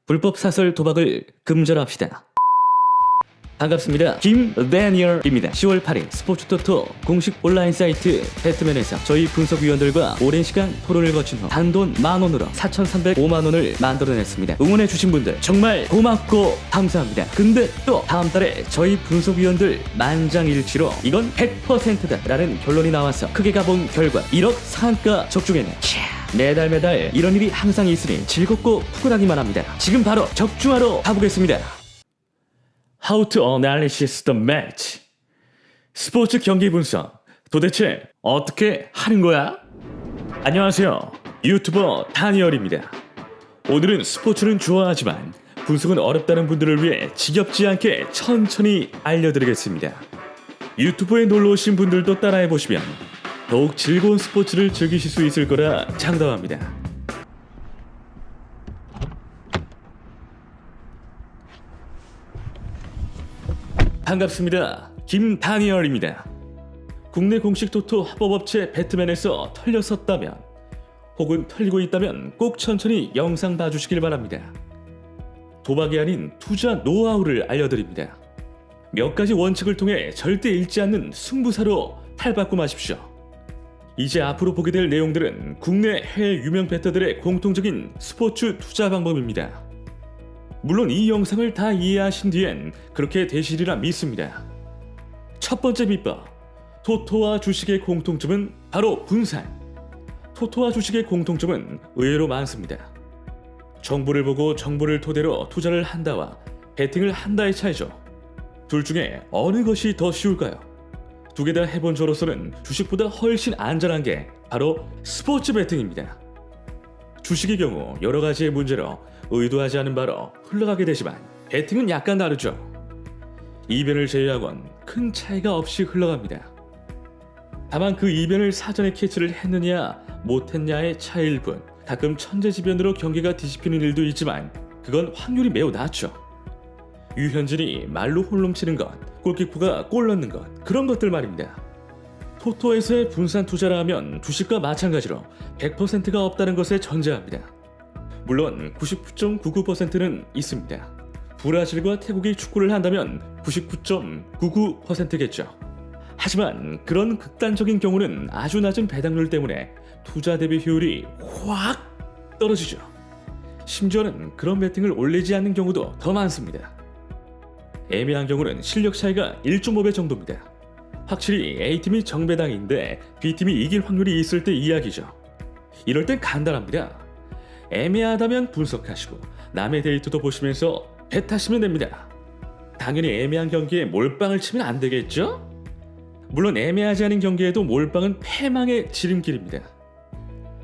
불법 사설 도박을 금절합시다. 반갑습니다. 김다니엘입니다. 10월 8일 스포츠토토 공식 온라인 사이트 배트맨에서 저희 분석위원들과 오랜 시간 토론을 거친 후 단돈 10,000원으로 4,305만원을 만들어냈습니다. 응원해주신 분들 정말 고맙고 감사합니다. 근데 또 다음 달에 저희 분석위원들 만장일치로 이건 100%다 라는 결론이 나와서 크게 가본 결과 1억 상한가 적중에는 매달 이런 일이 항상 있으니 즐겁고 푸근하기만 합니다. 지금 바로 적중하러 가보겠습니다. How to analyze the match. 스포츠 경기 분석. 도대체 어떻게 하는 거야? 안녕하세요. 유튜버 다니엘입니다. 오늘은 스포츠는 좋아하지만 분석은 어렵다는 분들을 위해 지겹지 않게 천천히 알려드리겠습니다. 유튜브에 놀러오신 분들도 따라해보시면 더욱 즐거운 스포츠를 즐기실 수 있을 거라 장담합니다. 반갑습니다. 김다니엘입니다. 국내 공식 토토 합법업체 배트맨에서 털렸었다면 혹은 털리고 있다면 꼭 천천히 영상 봐주시길 바랍니다. 도박이 아닌 투자 노하우를 알려드립니다. 몇 가지 원칙을 통해 절대 잃지 않는 승부사로 탈바꿈 하십시오. 이제 앞으로 보게 될 내용들은 국내 해외 유명 베터들의 공통적인 스포츠 투자 방법입니다. 물론 이 영상을 다 이해하신 뒤엔 그렇게 되시리라 믿습니다. 첫 번째 비법, 토토와 주식의 공통점은 바로 분산. 토토와 주식의 공통점은 의외로 많습니다. 정보를 보고 정보를 토대로 투자를 한다와 베팅을 한다의 차이죠. 둘 중에 어느 것이 더 쉬울까요? 두 개 다 해본 저로서는 주식보다 훨씬 안전한 게 바로 스포츠 베팅입니다. 주식의 경우 여러 가지의 문제로 의도하지 않은 바로 흘러가게 되지만 베팅은 약간 다르죠. 이변을 제외하곤 큰 차이가 없이 흘러갑니다. 다만 그 이변을 사전에 캐치를 했느냐 못했냐의 차이일 뿐 가끔 천재지변으로 경기가 뒤집히는 일도 있지만 그건 확률이 매우 낮죠. 유현진이 말로 홀름치는 것, 골키퍼가 골 넣는 것, 그런 것들 말입니다. 토토에서의 분산 투자라 하면 주식과 마찬가지로 100%가 없다는 것에 전제합니다. 물론 99.99%는 있습니다. 브라질과 태국이 축구를 한다면 99.99%겠죠. 하지만 그런 극단적인 경우는 아주 낮은 배당률 때문에 투자 대비 효율이 확 떨어지죠. 심지어는 그런 베팅을 올리지 않는 경우도 더 많습니다. 애매한 경우는 실력 차이가 1.5배 정도입니다. 확실히 A팀이 정배당인데 B팀이 이길 확률이 있을 때 이야기죠. 이럴 땐 간단합니다. 애매하다면 분석하시고 남의 데이터도 보시면서 벳하시면 됩니다. 당연히 애매한 경기에 몰빵을 치면 안 되겠죠? 물론 애매하지 않은 경기에도 몰빵은 패망의 지름길입니다.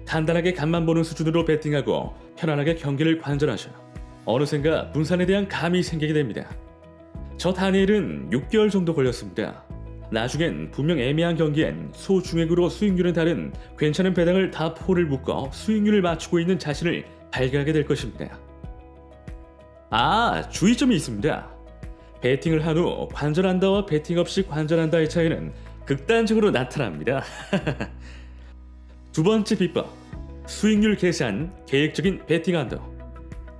간단하게 간만 보는 수준으로 베팅하고 편안하게 경기를 관전하셔 어느샌가 분산에 대한 감이 생기게 됩니다. 저 다니엘은 6개월 정도 걸렸습니다. 나중엔 분명 애매한 경기엔 소중액으로 수익률은 다른 괜찮은 배당을 다 포를 묶어 수익률을 맞추고 있는 자신을 발견하게 될 것입니다. 주의점이 있습니다. 베팅을 한 후 관전한다와 베팅 없이 관전한다의 차이는 극단적으로 나타납니다. 두 번째 비법, 수익률 계산, 계획적인 베팅 한도.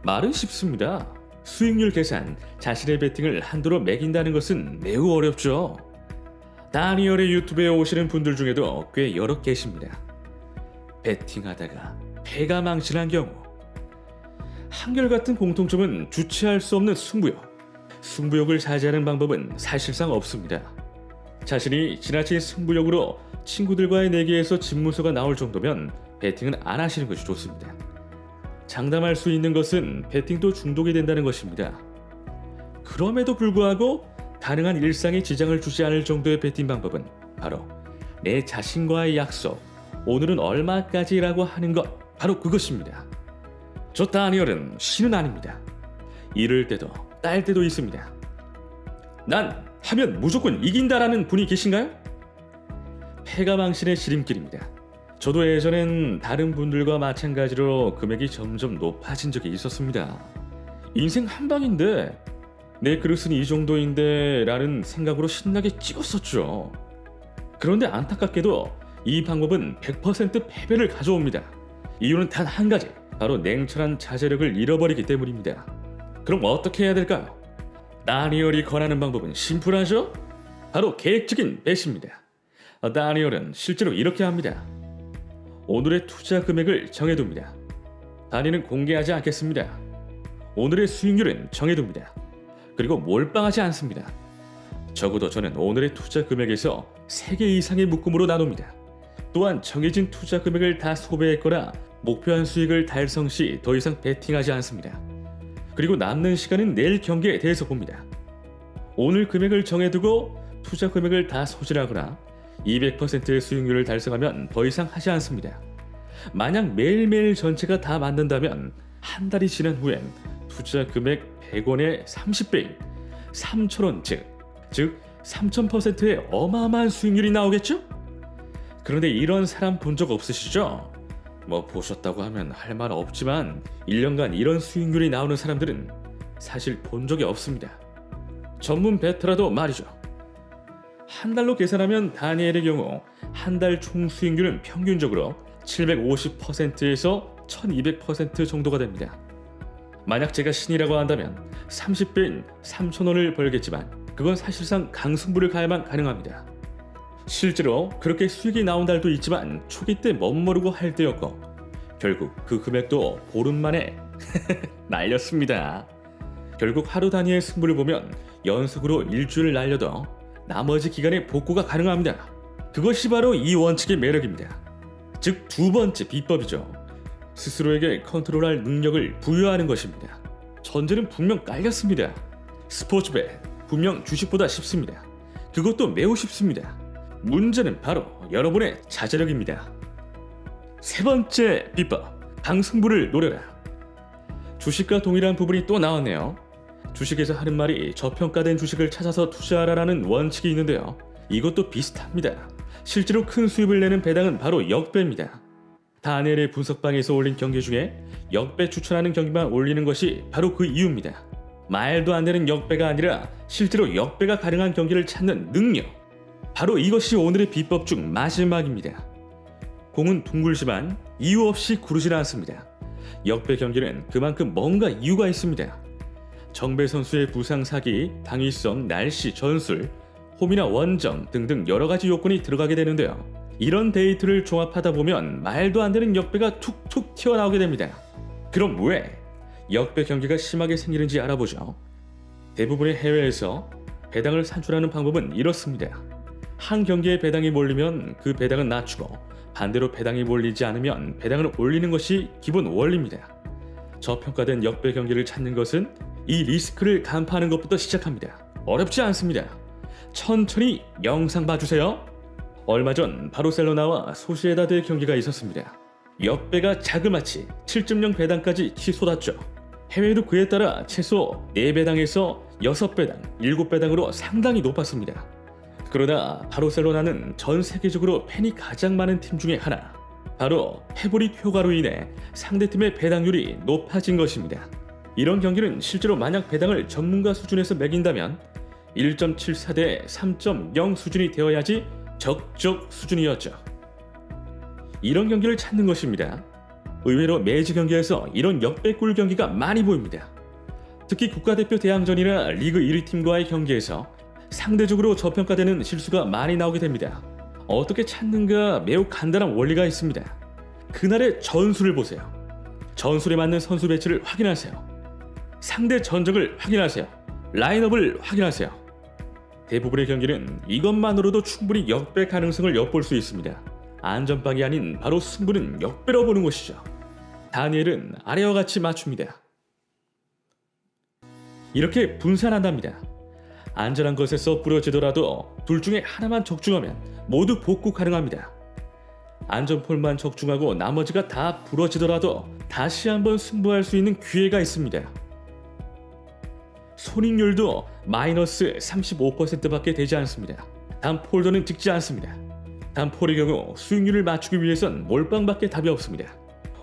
말은 쉽습니다. 수익률 계산, 자신의 베팅을 한도로 매긴다는 것은 매우 어렵죠. 다니엘의 유튜브에 오시는 분들 중에도 꽤 여러 계십니다. 베팅하다가 패가 망신한 경우 한결같은 공통점은 주체할 수 없는 승부욕. 승부욕을 자제하는 방법은 사실상 없습니다. 자신이 지나친 승부욕으로 친구들과의 내기에서 집무서가 나올 정도면 베팅은 안 하시는 것이 좋습니다. 장담할 수 있는 것은 베팅도 중독이 된다는 것입니다. 그럼에도 불구하고 가능한 일상에 지장을 주지 않을 정도의 베팅 방법은 바로 내 자신과의 약속, 오늘은 얼마까지라고 하는 것, 바로 그것입니다. 저 다니엘은 신은 아닙니다. 이럴 때도 딸 때도 있습니다. 난 하면 무조건 이긴다라는 분이 계신가요? 패가 망신의 지름길입니다. 저도 예전엔 다른 분들과 마찬가지로 금액이 점점 높아진 적이 있었습니다. 인생 한방인데 내 그릇은 이 정도인데 라는 생각으로 신나게 찍었었죠. 그런데 안타깝게도 이 방법은 100% 패배를 가져옵니다. 이유는 단 한 가지, 바로 냉철한 자제력을 잃어버리기 때문입니다. 그럼 어떻게 해야 될까요? 다니엘이 권하는 방법은 심플하죠? 바로 계획적인 배시입니다. 다니엘은 실제로 이렇게 합니다. 오늘의 투자 금액을 정해둡니다. 단위는 공개하지 않겠습니다. 오늘의 수익률은 정해둡니다. 그리고 몰빵하지 않습니다. 적어도 저는 오늘의 투자 금액에서 3개 이상의 묶음으로 나눕니다. 또한 정해진 투자 금액을 다 소비했거나 목표한 수익을 달성 시 더 이상 베팅하지 않습니다. 그리고 남는 시간은 내일 경기에 대해서 봅니다. 오늘 금액을 정해두고 투자 금액을 다 소진하거나 200%의 수익률을 달성하면 더 이상 하지 않습니다. 만약 매일매일 전체가 다 맞는다면 한 달이 지난 후엔 투자 금액 100원의 30배인 3,000원 즉 3,000%의 어마어마한 수익률이 나오겠죠? 그런데 이런 사람 본 적 없으시죠? 뭐 보셨다고 하면 할 말 없지만 1년간 이런 수익률이 나오는 사람들은 사실 본 적이 없습니다. 전문 베테라도 말이죠. 한 달로 계산하면 다니엘의 경우 한 달 총 수익률은 평균적으로 750%에서 1200% 정도가 됩니다. 만약 제가 신이라고 한다면 30배인 3,000원을 벌겠지만 그건 사실상 강승부를 가야만 가능합니다. 실제로 그렇게 수익이 나온 달도 있지만 초기 때 멋모르고 할 때였고 결국 그 금액도 보름 만에 날렸습니다. 결국 하루 단위의 승부를 보면 연속으로 일주일을 날려도 나머지 기간에 복구가 가능합니다. 그것이 바로 이 원칙의 매력입니다. 즉 두 번째 비법이죠. 스스로에게 컨트롤할 능력을 부여하는 것입니다. 전제는 분명 깔렸습니다. 스포츠bet 분명 주식보다 쉽습니다. 그것도 매우 쉽습니다. 문제는 바로 여러분의 자제력입니다. 세 번째 비법, 강승부를 노려라. 주식과 동일한 부분이 또 나왔네요. 주식에서 하는 말이 저평가된 주식을 찾아서 투자하라는 원칙이 있는데요. 이것도 비슷합니다. 실제로 큰 수입을 내는 배당은 바로 역배입니다. 다니엘의 분석방에서 올린 경기 중에 역배 추천하는 경기만 올리는 것이 바로 그 이유입니다. 말도 안 되는 역배가 아니라 실제로 역배가 가능한 경기를 찾는 능력. 바로 이것이 오늘의 비법 중 마지막입니다. 공은 둥글지만 이유 없이 구르지 않습니다. 역배 경기는 그만큼 뭔가 이유가 있습니다. 정배 선수의 부상 사기, 당위성, 날씨, 전술, 홈이나 원정 등등 여러 가지 요건이 들어가게 되는데요. 이런 데이터를 종합하다 보면 말도 안 되는 역배가 툭툭 튀어나오게 됩니다. 그럼 왜 역배 경기가 심하게 생기는지 알아보죠. 대부분의 해외에서 배당을 산출하는 방법은 이렇습니다. 한 경기에 배당이 몰리면 그 배당은 낮추고 반대로 배당이 몰리지 않으면 배당을 올리는 것이 기본 원리입니다. 저평가된 역배 경기를 찾는 것은 이 리스크를 간파하는 것부터 시작합니다. 어렵지 않습니다. 천천히 영상 봐주세요. 얼마 전 바르셀로나와 소시에다드의 경기가 있었습니다. 역배가 자그마치 7.0 배당까지 치솟았죠. 해외도 그에 따라 최소 4배당에서 6배당, 7배당으로 상당히 높았습니다. 그러나 바르셀로나는 전 세계적으로 팬이 가장 많은 팀 중에 하나, 바로 패브릭 효과로 인해 상대팀의 배당률이 높아진 것입니다. 이런 경기는 실제로 만약 배당을 전문가 수준에서 매긴다면 1.74 대 3.0 수준이 되어야지 적적 수준이었죠. 이런 경기를 찾는 것입니다. 의외로 매지 경기에서 이런 역배꿀 경기가 많이 보입니다. 특히 국가대표 대항전이나 리그 1위 팀과의 경기에서 상대적으로 저평가되는 실수가 많이 나오게 됩니다. 어떻게 찾는가 매우 간단한 원리가 있습니다. 그날의 전술을 보세요. 전술에 맞는 선수 배치를 확인하세요. 상대 전적을 확인하세요. 라인업을 확인하세요. 대부분의 경기는 이것만으로도 충분히 역배 가능성을 엿볼 수 있습니다. 안전빵이 아닌 바로 승부는 역배로 보는 것이죠. 다니엘은 아래와 같이 맞춥니다. 이렇게 분산한답니다. 안전한 것에서 부러지더라도 둘 중에 하나만 적중하면 모두 복구 가능합니다. 안전폴만 적중하고 나머지가 다 부러지더라도 다시 한번 승부할 수 있는 기회가 있습니다. 손익률도 마이너스 35%밖에 되지 않습니다. 단 폴더는 찍지 않습니다. 단 폴의 경우 수익률을 맞추기 위해선 몰빵밖에 답이 없습니다.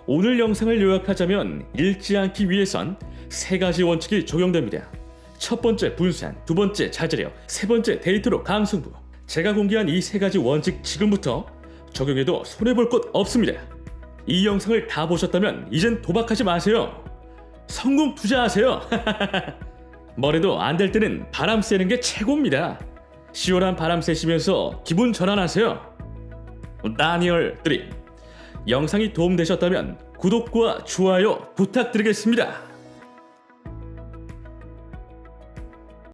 오늘 영상을 요약하자면 읽지 않기 위해선 3가지 원칙이 적용됩니다. 첫 번째 분산, 두 번째 자제력, 세 번째 데이터로 강승부. 제가 공개한 이 3가지 원칙 지금부터 적용해도 손해볼 것 없습니다. 이 영상을 다 보셨다면 이젠 도박하지 마세요. 성공 투자하세요. 뭐래도 안 될 때는 바람 쐬는 게 최고입니다. 시원한 바람 쐬시면서 기분 전환하세요. 다니엘 드림. 영상이 도움되셨다면 구독과 좋아요 부탁드리겠습니다.